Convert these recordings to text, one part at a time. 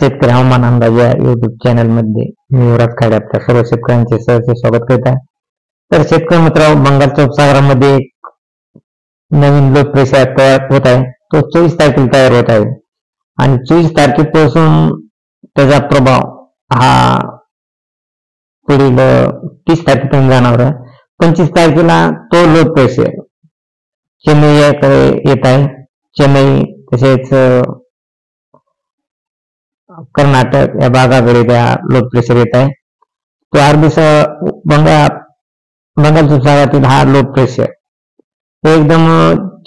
शेतकरी हवामान अंदाज या युट्यूब चॅनल मध्ये मी युवराज खाडे आपल्या सर्व शेतकऱ्यांचे सहर्ष स्वागत करत आहे। तर शेतकरी मित्रांनो, बंगालच्या उपसागरामध्ये एक नवीन लो प्रेशर तयार होत आहे। तो 24 तारखेला तयार होत आहे आणि 24 तारखेपासून त्याचा प्रभाव हा पुढील 30 तारखेपर्यंत जाणार आहे। 25 तारखेला तो लो प्रेशर चेन्नईकडे येत आहे। चेन्नई तसेच कर्नाटक या भागाकडे त्या लो प्रेशर येत आहे। तो अरबी बंगालच्या उपसागरातील हा लो प्रेशर एकदम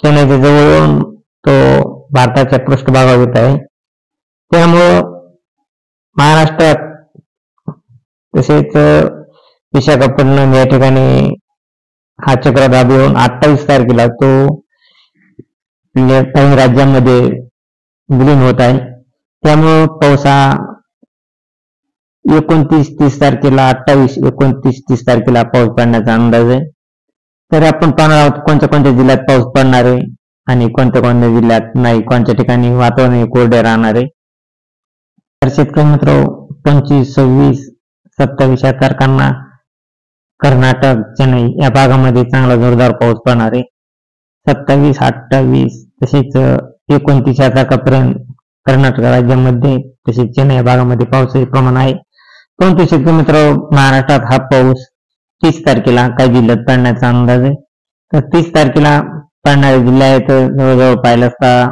चेन्नईच्या जवळ येऊन तो भारताच्या पृष्ठभागावर येत आहे। त्यामुळं महाराष्ट्रात तसेच विशाखापट्टणम या ठिकाणी हा चक्रवात येऊन 28 तारखेला तो काही राज्यांमध्ये विलीन होत आहे। त्यामुळे पाऊस हा 29-30 तारखेला 28, 29-30 तारखेला पाऊस पडण्याचा अंदाज आहे। तर आपण पाहणार आहोत कोणत्या कोणत्या जिल्ह्यात पाऊस पडणार आहे आणि कोणत्या कोणत्या जिल्ह्यात नाही, कोणत्या ठिकाणी वातावरण कोरडे राहणार आहे। तर शेतकरी मित्र 25, 26, 27 या तारखांना कर्नाटक, चेन्नई या भागामध्ये चांगला जोरदार पाऊस पडणार आहे। 27, 28 तसेच 29 या तारखापर्यंत कर्नाटक राज्यामध्ये तसेच चेन्नई या भागामध्ये पावसाचे प्रमाण आहे। परंतु शेतकरी मित्र, महाराष्ट्रात हा पाऊस 30 तारखेला काही जिल्ह्यात पडण्याचा अंदाज आहे। तर 30 तारखेला पडणारे जिल्हे आहेत जवळजवळ पाहिलं असता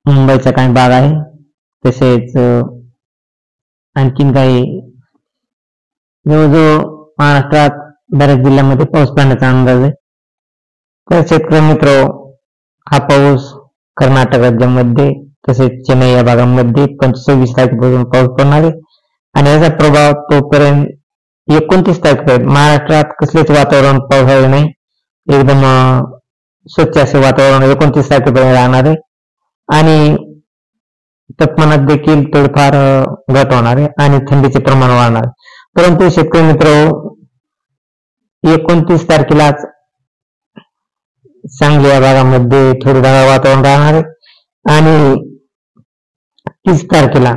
मुंबईचा काही भाग आहे, तसेच आणखीन काही जवळजवळ महाराष्ट्रात बऱ्याच जिल्ह्यामध्ये पाऊस पडण्याचा अंदाज आहे। तर शेतकरी मित्र, हा पाऊस कर्नाटक राज्यामध्ये तसेच चेन्नई या भागामध्ये 26 तारखेपासून पाऊस पडणार आहे आणि याचा प्रभाव तोपर्यंत 29 तारखेपर्यंत महाराष्ट्रात कसलेच वातावरण पावसाळे नाही, एकदम स्वच्छ असे वातावरण 29 तारखेपर्यंत राहणार आहे आणि तापमानात देखील थोडीफार घट होणार आहे आणि थंडीचे प्रमाण वाढणार। परंतु शेतकरी मित्र, 29 तारखेलाच सांगली या भागामध्ये थोडे ढगाळ वातावरण राहणार आहे आणि 30 तारखेला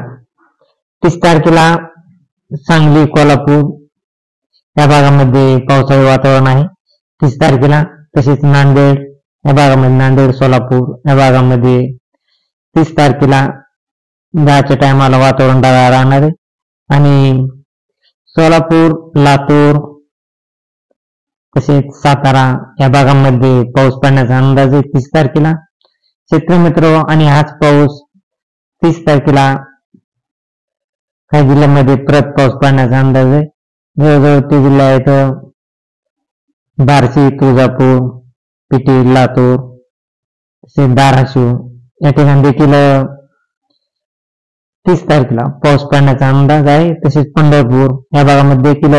सांगली, कोल्हापूर या भागामध्ये पावसाळी वातावरण आहे। 30 तारखेला तसेच नांदेड या भागामध्ये, नांदेड, सोलापूर या भागामध्ये 30 तारखेला जायच्या टायमाला वातावरण ढगाळ राहणार आहे आणि सोलापूर, लातूर तसेच सातारा या भागामध्ये पाऊस पडण्याचा अंदाज आहे 30 तारखेला। शेतकरी मित्र, आणि हाच पाऊस 30 तारखेला काही जिल्ह्यांमध्ये परत पाऊस पडण्याचा अंदाज आहे। जवळजवळ ते जिल्हे आहेत बार्शी, तुळजापूर, पिटी, लातूर तसेच धाराशिव या ठिकाणी देखील 30 तारखेला पाऊस पडण्याचा अंदाज आहे। तसेच पंढरपूर या भागामध्ये देखील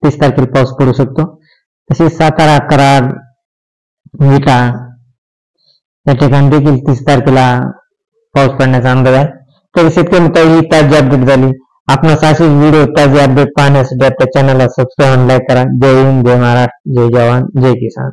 30 तारखेला पाऊस पडू शकतो। तसेच सातारा, कराड, विटा या ठिकाणी देखील 30 तारखेला पाऊस पडण्याचा अंदाज आहे। तर शेतकरी मित्र, ही ताजी अपडेट झाली। आपणास असे व्हिडिओ ताजे अपडेट पाहण्यासाठी आपल्या चॅनलला सबस्क्राईब आणि लाईक करा। जय हिंद, जय महाराष्ट्र, जय जवान, जय किसान।